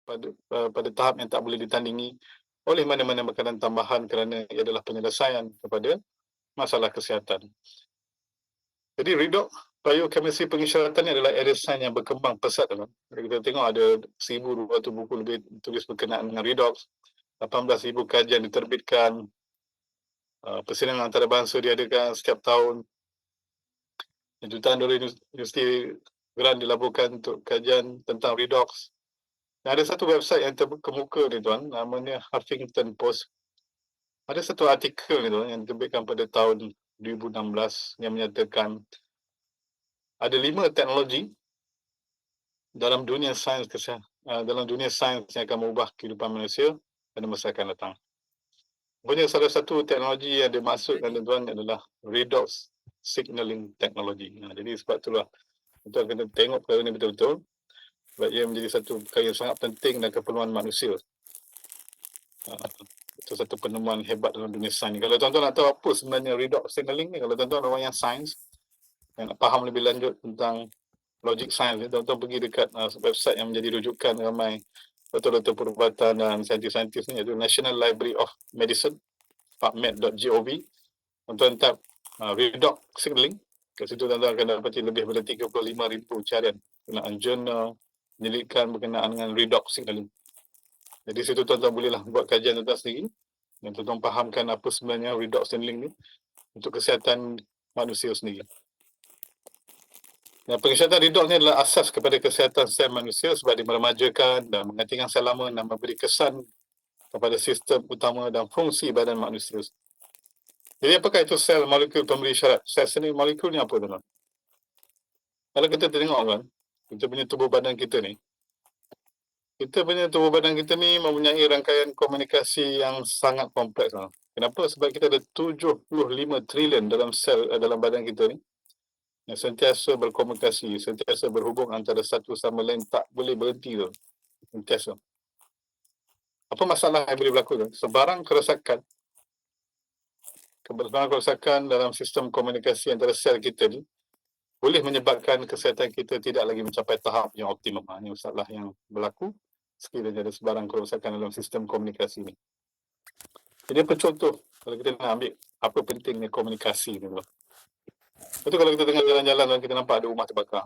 pada tahap yang tak boleh ditandingi oleh mana-mana makanan tambahan kerana ia adalah penyelesaian kepada masalah kesihatan. Jadi redox biochemistry pengisyaratan ini adalah area sains yang berkembang pesat. Kalau kita tengok ada 1,200 buku lebih tulis berkenaan dengan redox, 18,000 kajian diterbitkan, persidangan antarabangsa diadakan setiap tahun, jutaan dolar universiti grant dilaburkan untuk kajian tentang redox. Dan ada satu website yang terkemuka ni tuan, namanya Huffington Post. Ada satu artikel ni tuan yang diterbitkan pada tahun 2016 yang menyatakan ada 5 teknologi dalam dunia sains yang akan mengubah kehidupan manusia pada masa akan datang. Rupanya salah satu teknologi yang dimaksudkan tuan adalah redox signaling technology. Jadi sebab itulah tuan kena tengok perkara ini betul-betul sebab ia menjadi satu perkara yang sangat penting dan keperluan manusia. Itu satu penemuan hebat dalam dunia sains. Kalau tuan-tuan nak tahu apa sebenarnya redox signaling ni, kalau tuan-tuan orang yang sains yang nak faham lebih lanjut tentang logik sains ni, tuan-tuan pergi dekat website yang menjadi rujukan ramai doktor-doktor perubatan dan saintis-saintis ni, iaitu National Library of Medicine, pubmed.gov. Tuan-tuan tap redox signaling. Kat situ tuan-tuan akan dapati lebih daripada 35,000 carian berkenaan jurnal penyelidikan berkenaan dengan redox signaling. Jadi situ tuan-tuan bolehlah buat kajian tuan-tuan sendiri dan tuan-tuan fahamkan apa sebenarnya redox signaling ni untuk kesihatan manusia sendiri. Dan pengisyaratan redox ni adalah asas kepada kesihatan sel manusia sebab dia meremajakan dan menggantikan sel lama dan memberi kesan kepada sistem utama dan fungsi badan manusia. Jadi apakah itu sel molekul pemberi isyarat? Sel ni molekul ni apa tuan-tuan? Kalau kita tengok kan, kita punya tubuh badan kita ni, mempunyai rangkaian komunikasi yang sangat kompleks. Kenapa? Sebab kita ada 75 trilion dalam sel dalam badan kita ni yang sentiasa berkomunikasi, sentiasa berhubung antara satu sama lain, tak boleh berhenti tu. Sentiasa. Apa masalah yang boleh berlaku tu? Sebarang kerosakan dalam sistem komunikasi antara sel kita ni boleh menyebabkan kesihatan kita tidak lagi mencapai tahap yang optimum. Ini masalah yang berlaku sekiranya ada sebarang kerosakan dalam sistem komunikasi ni. Jadi apa contoh kalau kita nak ambil apa pentingnya komunikasi ni? Betul, kalau kita tengah jalan-jalan dan kita nampak ada rumah terbakar,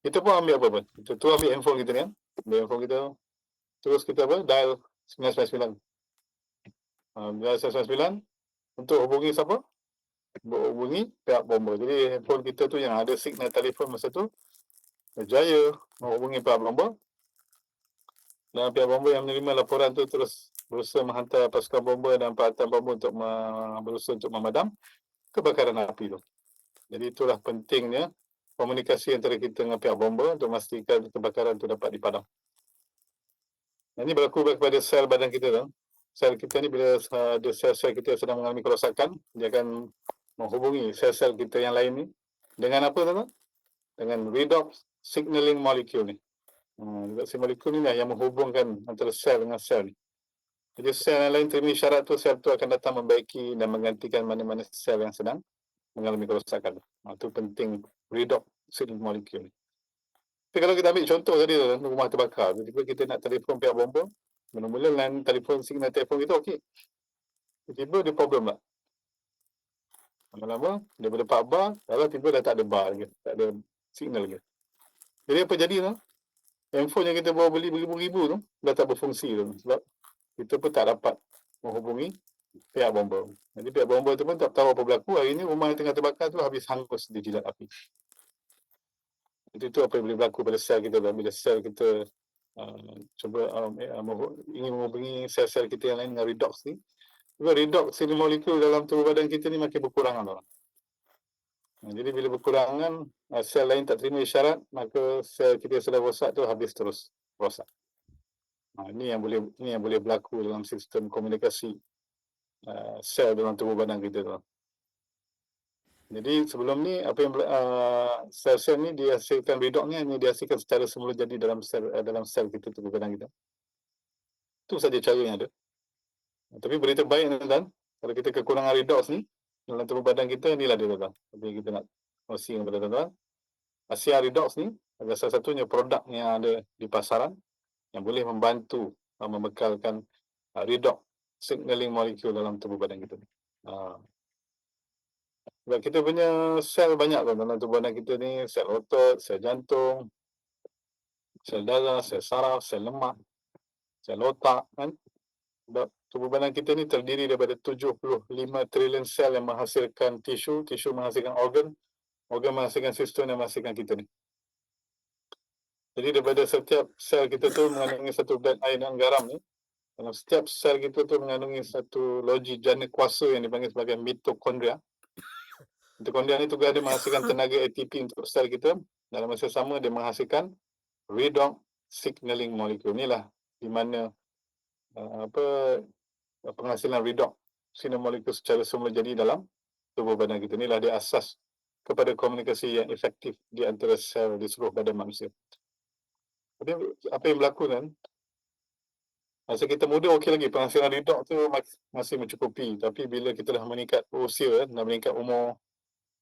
kita pun ambil apa pun? Kita tu ambil handphone kita ni kan? Ambil handphone kita, terus kita dial 999. Dial 999 untuk hubungi siapa? Hubungi pihak bomba. Jadi handphone kita tu yang ada signal telefon masa tu berjaya menghubungi pihak bomba, dan pihak bomba yang menerima laporan tu terus berusaha menghantar pasukan bomba dan peralatan bomba untuk berusaha untuk memadam kebakaran api tu. Jadi itulah pentingnya komunikasi antara kita dengan pihak bomba untuk memastikan kebakaran itu dapat dipadam. Ini berlaku kepada sel badan kita tu. Sel kita ni bila ada sel-sel kita sedang mengalami kerosakan, dia akan menghubungi sel-sel kita yang lain ni dengan apa tu? Dengan redox signaling molecule ni. Redox molekul ni lah yang menghubungkan antara sel dengan sel ni. Jadi sel yang lain terima isyarat tu, sel tu akan datang membaiki dan menggantikan mana-mana sel yang sedang mengalami kerosakan. Itu penting redox signaling molecule ni. Tapi kalau kita ambil contoh tadi tu, rumah terbakar, tiba-tiba kita nak telefon pihak bomba, mula-mula line telefon, signal telefon kita okey. Tiba-tiba ada problem lah. Lama-lama, daripada 4 bar, kalau tiba dah tak ada bar lagi, tak ada signal lagi. Jadi apa jadi tu? Handphone yang kita bawa beli beribu-ribu tu, dah tak berfungsi tu. Sebab kita pun tak dapat menghubungi pihak bomba. Jadi pihak bomba tu pun tak tahu apa berlaku. Hari ni rumah yang tengah terbakar tu habis hangus di jilat api. Itu apa yang boleh berlaku pada sel kita bila sel kita ingin menghubungi sel-sel kita yang lain dengan redox ni. Sebab redox sel molekul dalam tubuh badan kita ni makin berkurangan. Jadi bila berkurangan, sel lain tak terima isyarat, maka sel kita sudah rosak tu habis terus rosak. Ini yang boleh berlaku dalam sistem komunikasi sel dalam tubuh badan kita tu. Jadi sebelum ni apa yang sel-sel ni dihasilkan redox ni hanya dihasilkan secara semula jadi dalam sel kita, tubuh badan kita. Itu saja cara yang ada. Tapi berita baik tuan-tuan, kalau kita kekurangan redox ni dalam tubuh badan kita, inilah dia tuan-tuan. Tapi kita nak kongsi kepada tuan-tuan. Asia Redox ni adalah salah satunya produk yang ada di pasaran yang boleh membantu membekalkan redox signaling molekul dalam tubuh badan kita. Sebab kita punya sel banyak dalam tubuh badan kita ni, sel otot, sel jantung, sel darah, sel saraf, sel lemak, sel otak kan. Sebab tubuh badan kita ni terdiri daripada 75 trilion sel yang menghasilkan tisu, tisu menghasilkan organ, organ menghasilkan sistem dan menghasilkan kita ni. Jadi daripada setiap sel kita tu mengandungi satu zat air dan garam ni. Dalam setiap sel kita tu mengandungi satu loji jana kuasa yang dipanggil sebagai mitokondria. Mitokondria ni tugas dia menghasilkan tenaga ATP untuk sel kita. Dalam masa sama dia menghasilkan redox signaling molecule. Inilah di mana penghasilan redox signaling molecule secara semula jadi dalam tubuh badan kita. Inilah dia asas kepada komunikasi yang efektif di antara sel di seluruh badan manusia. Tapi apa yang berlaku kan, masa kita muda okey lagi, penghasilan redox tu masih mencukupi. Tapi bila kita dah meningkat usia, dah meningkat umur,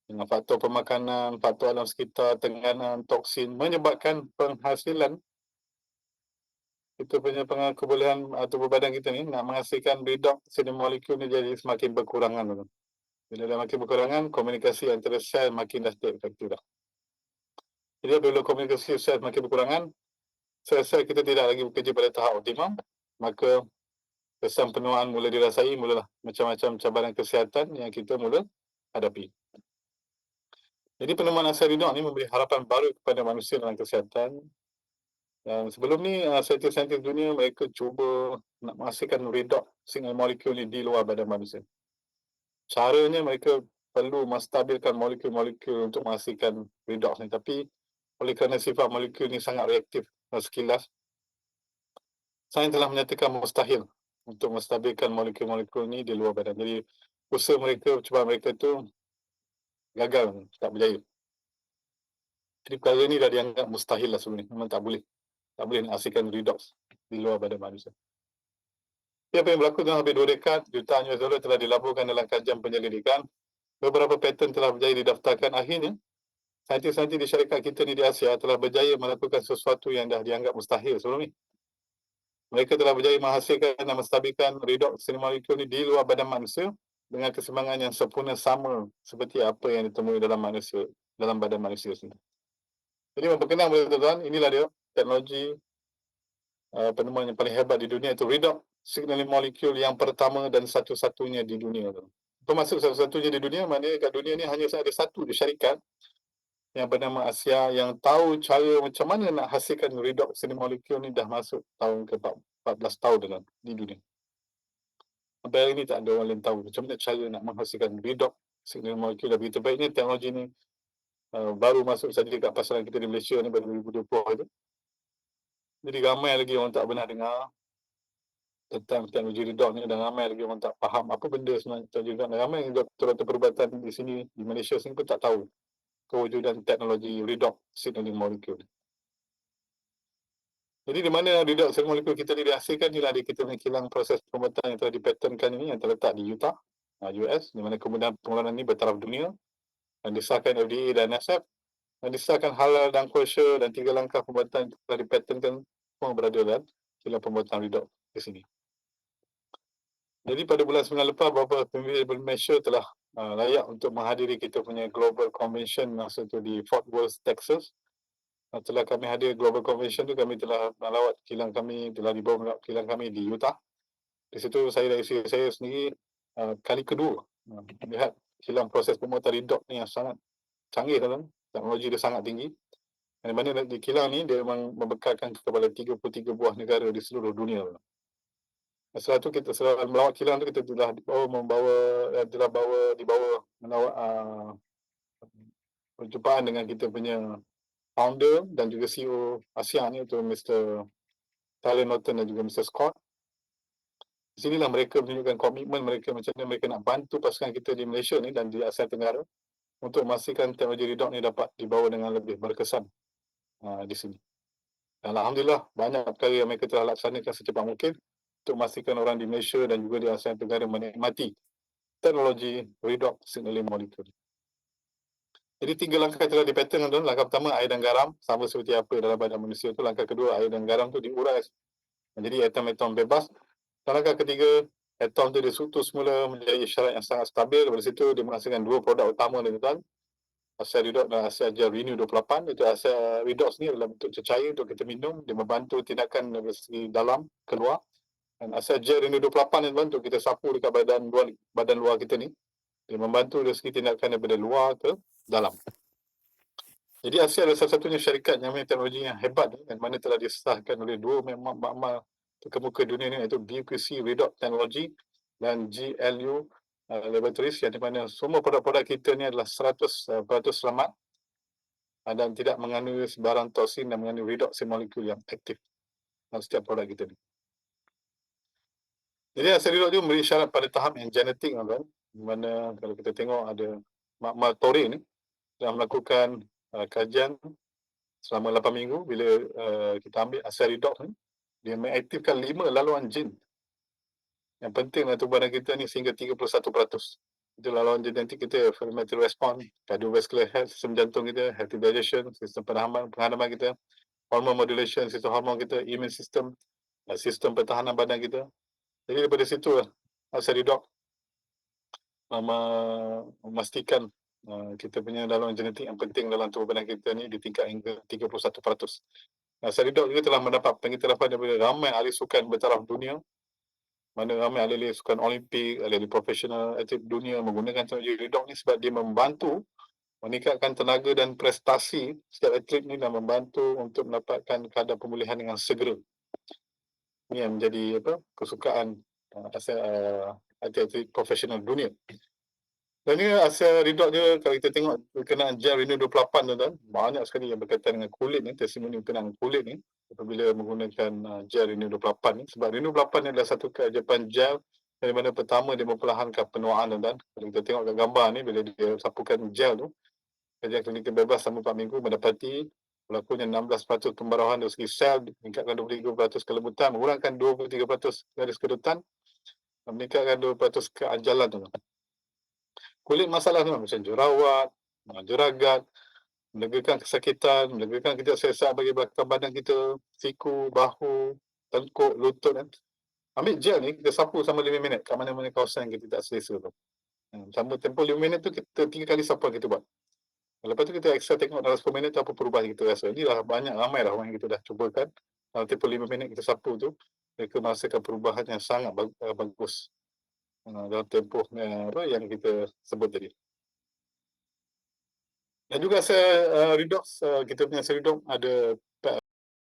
dengan faktor pemakanan, faktor alam sekitar, tekanan, toksin, menyebabkan penghasilan kita punya kebolehan tubuh badan kita ni nak menghasilkan redox signaling molekul ni jadi semakin berkurangan. Bila dah makin berkurangan, komunikasi antara sel makin dah tak efektif dah. Jadi bila komunikasi sel makin berkurangan, sel-sel kita tidak lagi bekerja pada tahap optimum, maka kesan penuaan mula dirasai, mulalah macam-macam cabaran kesihatan yang kita mula hadapi. Jadi penemuan asal redox ni memberi harapan baru kepada manusia dalam kesihatan. Dan sebelum ni saintis-saintis dunia mereka cuba nak menghasilkan redox signaling molekul ni di luar badan manusia. Caranya mereka perlu menstabilkan molekul-molekul untuk menghasilkan redox ni, tapi oleh kerana sifat molekul ni sangat reaktif sekilas, sains telah menyatakan mustahil untuk menstabilkan molekul-molekul ni di luar badan. Jadi usaha mereka, cubaan mereka tu gagal, tak berjaya. Jadi perkara ni dah dianggap mustahil lah sebelum ni, memang tak boleh nak hasilkan redox di luar badan manusia. Tapi apa yang berlaku dalam hampir 2 dekad, jutaan US dollar telah dilaburkan dalam kajian penyelidikan. Beberapa paten telah berjaya didaftarkan. Akhirnya, saintis-saintis di syarikat kita ni di Asia telah berjaya melakukan sesuatu yang dah dianggap mustahil sebelum ni. Mereka telah berjaya menghasilkan dan menstabilkan redox signaling molekul ni di luar badan manusia dengan keseimbangan yang sempurna sama seperti apa yang ditemui dalam manusia, dalam badan manusia sendiri. Jadi memperkenalkan kepada tuan-tuan, inilah dia teknologi penemuan yang paling hebat di dunia, itu redox signaling molecule yang pertama dan satu-satunya di dunia. Termasuk satu-satunya di dunia, maknanya kat dunia ni hanya ada satu di syarikat yang bernama Asia yang tahu cara macam mana nak hasilkan redox signaling molecule ni dah masuk tahun ke-14 tahun dalam di dunia. Sampai hari ni tak ada orang lain tahu macam mana cara nak menghasilkan redox signaling molecule dah begitu baik ni. Teknologi ni baru masuk saja dekat pasaran kita di Malaysia ni pada 2020 itu. Jadi ramai lagi orang tak pernah dengar tentang teknologi redox ni, dan ramai lagi orang tak faham apa benda sebenarnya teknologi redox. Ramai doktor-doktor perubatan di sini, di Malaysia sini pun tak tahu kewujudan teknologi redox signaling molecule. Jadi di mana redox signaling molecule kita ni dihasilkan, inilah kita punya kilang proses pembuatan yang telah dipatenkan ini, yang terletak di Utah, US, di mana kemudian pengeluaran ini bertaraf dunia dan disahkan FDA dan NSF, dan disahkan halal dan kosher, dan 3 langkah pembuatan yang telah dipatenkan semua berada dalam kilang pembuatan redox di sini. Jadi pada bulan 9 lepas, beberapa pemimpin Malaysia telah layak untuk menghadiri kita punya Global Convention masa itu di Fort Worth, Texas. Setelah kami hadir Global Convention tu, kami telah melawat kilang kami, telah dibawa melawat kilang kami di Utah. Di situ saya dari saya sendiri kali kedua melihat kilang proses pembuatan redox ni yang sangat canggih dalam teknologi dia sangat tinggi. Di mana di kilang ni dia memang membekalkan kepada 33 buah negara di seluruh dunia. Setelah tu kita setelah melawat kilang tu, kita telah dibawa melawat perjumpaan dengan kita punya founder dan juga CEO ASEAN ni, itu Mr. Tyler Norton dan juga Mr. Scott. Di sinilah mereka menunjukkan komitmen mereka macam mana mereka nak bantu pasukan kita di Malaysia ni dan di Asia Tenggara untuk memastikan teknologi redox ni dapat dibawa dengan lebih berkesan di sini. Dan alhamdulillah banyak perkara yang mereka telah laksanakan secepat mungkin untuk memastikan orang di Malaysia dan juga di Asia Tenggara menikmati teknologi redox signaling molecule. Jadi 3 langkah telah di-pattern tuan. Langkah pertama air dan garam sama seperti apa dalam badan manusia tu. Langkah kedua air dan garam tu diurai menjadi atom-atom bebas. Dan langkah ketiga atom tu disutur semula menjadi syarat yang sangat stabil. Dari situ dia menghasilkan 2 produk utama ni tuan. Asal redox dan asal gel Renew 28. Itu asal redox ni adalah bentuk cecair untuk kita minum. Dia membantu tindakan dari segi dalam keluar. Dan asal gel Renew 28 ni tuan untuk kita sapu dekat badan luar kita ni. Dia membantu dari segi tindakan daripada luar ke dalam. Jadi Asia adalah salah satunya syarikat yang mempunyai teknologi yang hebat yang mana telah disahkan oleh 2 makmal terkemuka dunia ni, iaitu BQC Redox Technology dan GLU Laboratories, yang di mana semua produk-produk kita ni adalah 100% selamat dan tidak mengandungi sebarang toksin dan mengandungi redox molekul yang aktif dalam setiap produk kita ni. Jadi asal redox tu memberi syarat pada tahap yang genetik, tuan-tuan, di mana kalau kita tengok ada makmal Torre ni telah melakukan kajian selama 8 minggu. Bila kita ambil asal redox ni, dia mengaktifkan 5 laluan jin yang penting dalam tubuh badan kita ni sehingga 31%. Itu laluan genetik kita: inflammatory response, cardiovascular health, sistem jantung kita, healthy digestion, sistem penghadapan kita, hormone modulation, sistem hormon kita, immune system, sistem pertahanan badan kita. Jadi daripada situ asal redox memastikan kita punya laluan genetik yang penting dalam tubuh badan kita ni di tingkat hingga 31%. Asal redox juga telah mendapat pengiktirafan daripada ramai ahli sukan bertaraf dunia, mana ramai ahli sukan Olimpik, ahli profesional atlet dunia menggunakan teknologi redox ni sebab dia membantu meningkatkan tenaga dan prestasi setiap atlet ni dan membantu untuk mendapatkan kadar pemulihan dengan segera. Ini yang menjadi kesukaan atlet profesional dunia. Dan ni asal redox dia, kalau kita tengok berkenaan gel Renew 28 tuan-tuan, banyak sekali yang berkaitan dengan kulit ni, testimoni berkenaan kulit ni apabila menggunakan gel Renew 28 ni. Sebab Renew 28 ni adalah satu keajaiban gel dari mana pertama dia memperlahankan penuaan, tuan-tuan. Kalau kita tengok kat gambar ni, bila dia sapukan gel tu, kajian klinikal bebas selama 4 minggu mendapati berlakunya 16% pembarahan dari segi sel, meningkatkan 23% kelembutan, mengurangkan 23% garis kerutan, meningkatkan 2% keajalan, tuan-tuan. Kulit masalah tu macam jerawat, jeragat, melegakan kesakitan, melegakan ketidakselesaan bagi belakang badan kita, siku, bahu, tengkuk, lutut kan. Ambil gel ni, kita sapu selama 5 minit kat mana-mana kawasan yang kita tak selesa tu. Sama tempoh 5 minit tu, kita 3 kali sapuan kita buat. Lepas tu kita extra tengok dalam 10 minit tu apa perubahan kita rasa. Ni dah ramai dah orang yang kita dah cubakan. Dalam tempoh 5 minit kita sapu tu, mereka merasakan perubahan yang sangat bagus dalam tempoh yang kita sebut tadi. Dan juga redox, kita punya redox ada